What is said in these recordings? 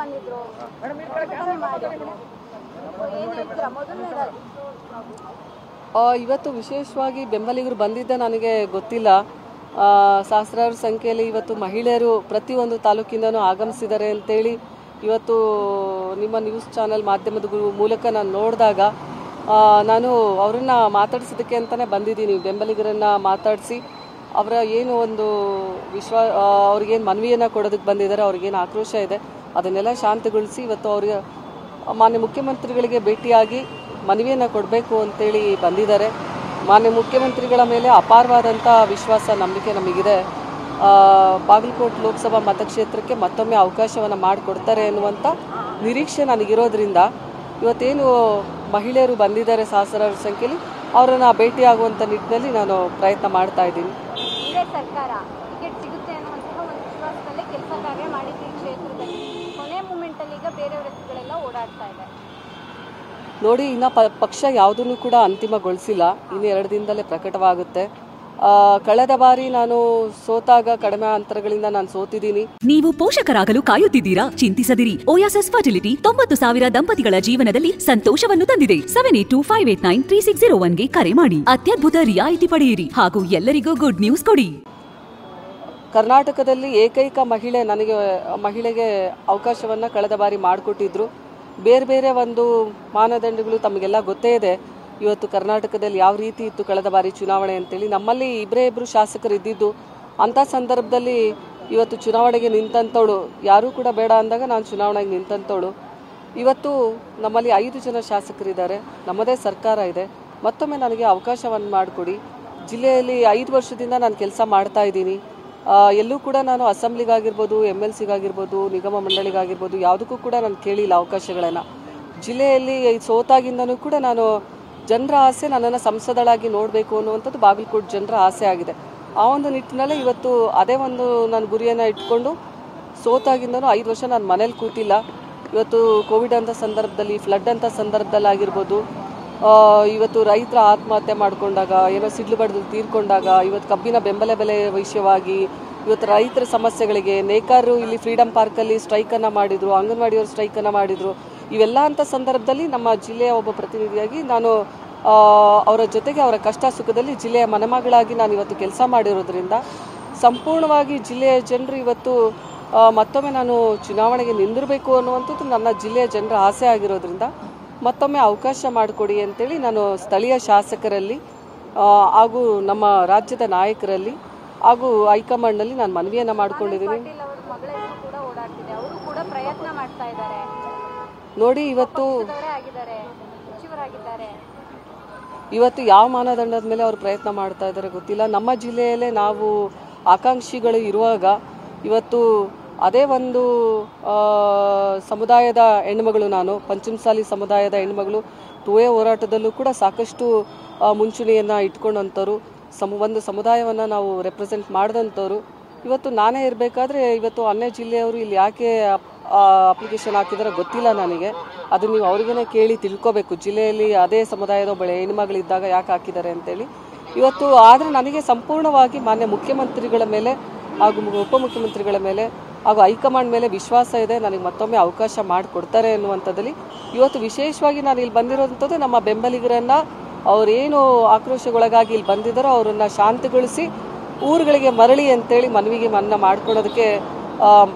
ಬಂದಿದ್ರು ಇವತ್ತು ವಿಶೇಷವಾಗಿ ಬೆಂಬಲಿಗರು ಬಂದಿದ್ದೆ ನನಗೆ ಗೊತ್ತಿಲ್ಲ. ಸಹಸ್ರಾರು ಸಂಖ್ಯೆಯಲ್ಲಿ ಇವತ್ತು ಮಹಿಳೆಯರು ಪ್ರತಿಯೊಂದು ತಾಲೂಕಿಂದನೂ ಆಗಮಿಸಿದ್ದಾರೆ ಅಂತೇಳಿ ಇವತ್ತು ನಿಮ್ಮ ನ್ಯೂಸ್ ಚಾನೆಲ್ ಮಾಧ್ಯಮದ ಮೂಲಕ ನಾನು ನೋಡಿದಾಗ ನಾನು ಅವರನ್ನು ಮಾತಾಡಿಸೋದಕ್ಕೆ ಅಂತಲೇ ಬಂದಿದ್ದೀನಿ. ಬೆಂಬಲಿಗರನ್ನು ಮಾತಾಡಿಸಿ ಅವರ ಏನು ಒಂದು ಅವ್ರಿಗೇನು ಮನವಿಯನ್ನು ಕೊಡೋದಕ್ಕೆ ಬಂದಿದ್ದಾರೆ, ಅವ್ರಿಗೇನು ಆಕ್ರೋಶ ಇದೆ ಅದನ್ನೆಲ್ಲ ಶಾಂತಗೊಳಿಸಿ ಇವತ್ತು ಅವ್ರಿಗೆ ಮಾನ್ಯ ಮುಖ್ಯಮಂತ್ರಿಗಳಿಗೆ ಭೇಟಿಯಾಗಿ ಮನವಿಯನ್ನು ಕೊಡಬೇಕು ಅಂತೇಳಿ ಬಂದಿದ್ದಾರೆ. ಮಾನ್ಯ ಮುಖ್ಯಮಂತ್ರಿಗಳ ಮೇಲೆ ಅಪಾರವಾದಂಥ ವಿಶ್ವಾಸ ನಂಬಿಕೆ ನಮಗಿದೆ. ಬಾಗಲಕೋಟೆ ಲೋಕಸಭಾ ಮತಕ್ಷೇತ್ರಕ್ಕೆ ಮತ್ತೊಮ್ಮೆ ಅವಕಾಶವನ್ನು ಮಾಡಿಕೊಡ್ತಾರೆ ಎನ್ನುವಂಥ ನಿರೀಕ್ಷೆ ನನಗಿರೋದ್ರಿಂದ ಇವತ್ತೇನು ಮಹಿಳೆಯರು ಬಂದಿದ್ದಾರೆ ಸಹಸ್ರಾರು ಸಂಖ್ಯೆಯಲ್ಲಿ ಅವರನ್ನು ಭೇಟಿಯಾಗುವಂಥ ನಿಟ್ಟಿನಲ್ಲಿ ನಾನು ಪ್ರಯತ್ನ ಮಾಡ್ತಾ ಇದ್ದೀನಿ. ಸರ್ಕಾರ ಟಿಕೆಟ್ ಸಿಗುತ್ತೆ ಅನ್ನುವಂತಹ ಒಂದು ವಿಶ್ವಾಸದಲ್ಲೇ ಕೆಲಸ ಕಾರ್ಯ ಮಾಡಿದ್ದು ಈ ಕ್ಷೇತ್ರದಲ್ಲಿ ಕೊನೆ ಮೂಮೆಂಟಲ್ಲಿ ಈಗ ಬೇರೆ ವ್ಯಕ್ತಿಗಳೆಲ್ಲ ಓಡಾಡ್ತಾ ಇದೆ. ನೋಡಿ, ಇನ್ನು ಪಕ್ಷ ಯಾವುದನ್ನು ಕೂಡ ಅಂತಿಮಗೊಳಿಸಿಲ್ಲ. ಇನ್ನು 2 ದಿನದಲ್ಲೇ ಪ್ರಕಟವಾಗುತ್ತೆ. ಕಳೆದ ಬಾರಿ ನಾನು ಸೋತಾಗ ಕಡಿಮೆ ಅಂತರಗಳಿಂದ ನಾನು ಸೋತಿದ್ದೀನಿ. ನೀವು ಪೋಷಕರಾಗಲು ಕಾಯುತ್ತಿದ್ದೀರಾ? ಚಿಂತಿಸದಿರಿ. ಓಯಾಸಿಸ್ ಫರ್ಟಿಲಿಟಿ 90,000 ದಂಪತಿಗಳ ಜೀವನದಲ್ಲಿ ಸಂತೋಷವನ್ನು ತಂದಿದೆ. 7825893601ಗೆ ಕರೆ ಮಾಡಿ ಅತ್ಯದ್ಭುತ ರಿಯಾಯಿತಿ ಪಡೆಯಿರಿ ಹಾಗೂ ಎಲ್ಲರಿಗೂ ಗುಡ್ ನ್ಯೂಸ್ ಕೊಡಿ. ಕರ್ನಾಟಕದಲ್ಲಿ ಏಕೈಕ ಮಹಿಳೆಗೆ ಅವಕಾಶವನ್ನು ಕಳೆದ ಬಾರಿ ಮಾಡಿಕೊಟ್ಟಿದ್ರು. ಬೇರೆ ಬೇರೆ ಒಂದು ಮಾನದಂಡಗಳು ತಮಗೆಲ್ಲ ಗೊತ್ತೇ ಇದೆ. ಇವತ್ತು ಕರ್ನಾಟಕದಲ್ಲಿ ಯಾವ ರೀತಿ ಇತ್ತು ಕಳೆದ ಬಾರಿ ಚುನಾವಣೆ ಅಂತೇಳಿ. ನಮ್ಮಲ್ಲಿ ಇಬ್ಬರು ಶಾಸಕರು ಇದ್ದಿದ್ದು. ಅಂಥ ಸಂದರ್ಭದಲ್ಲಿ ಇವತ್ತು ಚುನಾವಣೆಗೆ ನಿಂತಂಥವಳು ಯಾರೂ ಕೂಡ ಬೇಡ ಅಂದಾಗ ನಾನು ಚುನಾವಣೆಗೆ ನಿಂತಂಥವಳು. ಇವತ್ತು ನಮ್ಮಲ್ಲಿ 5 ಜನ ಶಾಸಕರಿದ್ದಾರೆ, ನಮ್ಮದೇ ಸರ್ಕಾರ ಇದೆ. ಮತ್ತೊಮ್ಮೆ ನನಗೆ ಅವಕಾಶವನ್ನು ಮಾಡಿಕೊಡಿ. ಜಿಲ್ಲೆಯಲ್ಲಿ 5 ವರ್ಷದಿಂದ ನಾನು ಕೆಲಸ ಮಾಡ್ತಾ ಇದ್ದೀನಿ. ಎಲ್ಲೂ ಕೂಡ ನಾನು ಅಸೆಂಬ್ಲಿಗಾಗಿರ್ಬೋದು, MLCಗಾಗಿರ್ಬೋದು, ನಿಗಮ ಮಂಡಳಿಗಾಗಿರ್ಬೋದು ಯಾವುದಕ್ಕೂ ಕೂಡ ನಾನು ಕೇಳಿಲ್ಲ ಅವಕಾಶಗಳನ್ನು. ಜಿಲ್ಲೆಯಲ್ಲಿ ಸೋತಾಗಿಂದನೂ ಕೂಡ ನಾನು ಜನರ ಆಸೆ ನನ್ನನ್ನು ಸಂಸದಳಾಗಿ ನೋಡಬೇಕು ಅನ್ನುವಂಥದ್ದು ಬಾಗಲಕೋಟೆ ಜನರ ಆಸೆ ಆಗಿದೆ. ಆ ಒಂದು ನಿಟ್ಟಿನಲ್ಲೇ ಇವತ್ತು ಅದೇ ಒಂದು ನಾನು ಗುರಿಯನ್ನು ಇಟ್ಕೊಂಡು ಸೋತಾಗಿಂದನೂ 5 ವರ್ಷ ನಾನು ಮನೇಲಿ ಕೂತಿಲ್ಲ. ಇವತ್ತು ಕೋವಿಡ್ ಅಂತ ಸಂದರ್ಭದಲ್ಲಿ, ಫ್ಲಡ್ ಅಂತ ಸಂದರ್ಭದಲ್ಲಾಗಿರ್ಬೋದು, ಇವತ್ತು ರೈತರ ಆತ್ಮಹತ್ಯೆ ಮಾಡಿಕೊಂಡಾಗ, ಏನೋ ಸಿಡ್ಲು ಬಡ್ದು ತೀರ್ಕೊಂಡಾಗ, ಇವತ್ತು ಕಬ್ಬಿನ ಬೆಂಬಲ ಬೆಲೆ ವಿಷಯವಾಗಿ, ಇವತ್ತು ರೈತರ ಸಮಸ್ಯೆಗಳಿಗೆ ನೇಕಾರರು ಇಲ್ಲಿ ಫ್ರೀಡಮ್ ಪಾರ್ಕಲ್ಲಿ ಸ್ಟ್ರೈಕನ್ನು ಮಾಡಿದರು, ಅಂಗನವಾಡಿಯವರು ಸ್ಟ್ರೈಕನ್ನು ಮಾಡಿದರು. ಇವೆಲ್ಲ ಅಂಥ ಸಂದರ್ಭದಲ್ಲಿ ನಮ್ಮ ಜಿಲ್ಲೆಯ ಒಬ್ಬ ಪ್ರತಿನಿಧಿಯಾಗಿ ನಾನು ಅವರ ಜೊತೆಗೆ ಅವರ ಕಷ್ಟ ಸುಖದಲ್ಲಿ ಜಿಲ್ಲೆಯ ಮನೆಮಗಳಾಗಿ ನಾನು ಇವತ್ತು ಕೆಲಸ ಮಾಡಿರೋದ್ರಿಂದ ಸಂಪೂರ್ಣವಾಗಿ ಜಿಲ್ಲೆಯ ಜನರು ಇವತ್ತು ಮತ್ತೊಮ್ಮೆ ನಾನು ಚುನಾವಣೆಗೆ ನಿಂದಿರಬೇಕು ಅನ್ನುವಂಥದ್ದು ನನ್ನ ಜಿಲ್ಲೆಯ ಜನರ ಆಸೆ ಆಗಿರೋದ್ರಿಂದ ಮತ್ತೊಮ್ಮೆ ಅವಕಾಶ ಮಾಡಿಕೊಡಿ ಅಂತೇಳಿ ನಾನು ಸ್ಥಳೀಯ ಶಾಸಕರಲ್ಲಿ ಹಾಗೂ ನಮ್ಮ ರಾಜ್ಯದ ನಾಯಕರಲ್ಲಿ ಹಾಗೂ ಹೈಕಮಾಂಡ್ನಲ್ಲಿ ನಾನು ಮನವಿಯನ್ನು ಮಾಡಿಕೊಂಡಿದ್ದೀನಿ. ನೋಡಿ, ಇವತ್ತು ಯಾವ ಮಾನದಂಡದ ಮೇಲೆ ಅವರು ಪ್ರಯತ್ನ ಮಾಡ್ತಾ ಇದ್ದಾರೆ ಗೊತ್ತಿಲ್ಲ. ನಮ್ಮ ಜಿಲ್ಲೆಯಲ್ಲೇ ನಾವು ಆಕಾಂಕ್ಷಿಗಳು ಇರುವಾಗ ಇವತ್ತು ಅದೇ ಒಂದು ಸಮುದಾಯದ ಹೆಣ್ಮಗಳು, ನಾನು ಪಂಚಮಸಾಲಿ ಸಮುದಾಯದ ಹೆಣ್ಮಗಳು, ಟೂವೆ ಹೋರಾಟದಲ್ಲೂ ಕೂಡ ಸಾಕಷ್ಟು ಮುಂಚೂಣಿಯನ್ನು ಇಟ್ಕೊಂಡಂಥವ್ರು, ಒಂದು ಸಮುದಾಯವನ್ನು ನಾವು ರೆಪ್ರೆಸೆಂಟ್ ಮಾಡಿದಂಥವ್ರು. ಇವತ್ತು ನಾನೇ ಇರಬೇಕಾದ್ರೆ ಇವತ್ತು ಅನ್ಯ ಜಿಲ್ಲೆಯವರು ಇಲ್ಲಿ ಯಾಕೆ ಅಪ್ಲಿಕೇಶನ್ ಹಾಕಿದಾರೋ ಗೊತ್ತಿಲ್ಲ ನನಗೆ. ಅದು ನೀವು ಅವ್ರಿಗೇ ಕೇಳಿ ತಿಳ್ಕೋಬೇಕು. ಜಿಲ್ಲೆಯಲ್ಲಿ ಅದೇ ಸಮುದಾಯದ ಒಬ್ಬ ಹೆಣ್ಮಗಳಿದ್ದಾಗ ಯಾಕೆ ಹಾಕಿದ್ದಾರೆ ಅಂತೇಳಿ. ಇವತ್ತು ಆದರೆ ನನಗೆ ಸಂಪೂರ್ಣವಾಗಿ ಮಾನ್ಯ ಮುಖ್ಯಮಂತ್ರಿಗಳ ಮೇಲೆ ಹಾಗೂ ಉಪಮುಖ್ಯಮಂತ್ರಿಗಳ ಮೇಲೆ ಹಾಗೂ ಹೈಕಮಾಂಡ್ ಮೇಲೆ ವಿಶ್ವಾಸ ಇದೆ. ನನಗೆ ಮತ್ತೊಮ್ಮೆ ಅವಕಾಶ ಮಾಡಿಕೊಡ್ತಾರೆ ಅನ್ನುವಂಥದ್ದಲ್ಲಿ ಇವತ್ತು ವಿಶೇಷವಾಗಿ ನಾನು ಇಲ್ಲಿ ಬಂದಿರೋಂಥದ್ದು ನಮ್ಮ ಬೆಂಬಲಿಗರನ್ನು ಅವರೇನು ಆಕ್ರೋಶಗೊಳಗಾಗಿ ಇಲ್ಲಿ ಬಂದಿದ್ದಾರೋ ಅವರನ್ನು ಶಾಂತಿಗೊಳಿಸಿ ಊರುಗಳಿಗೆ ಮರಳಿ ಅಂತೇಳಿ ಮನವಿಗೆ ಮಾಡಿಕೊಡೋದಕ್ಕೆ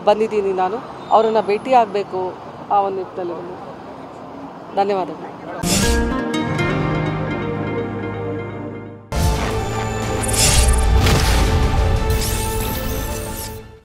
ಬಂದಿದ್ದೀನಿ. ನಾನು ಅವರನ್ನು ಭೇಟಿ ಆಗಬೇಕು ಆ ಒಂದು ನಿಟ್ಟಿನಲ್ಲಿ. ಧನ್ಯವಾದಗಳು.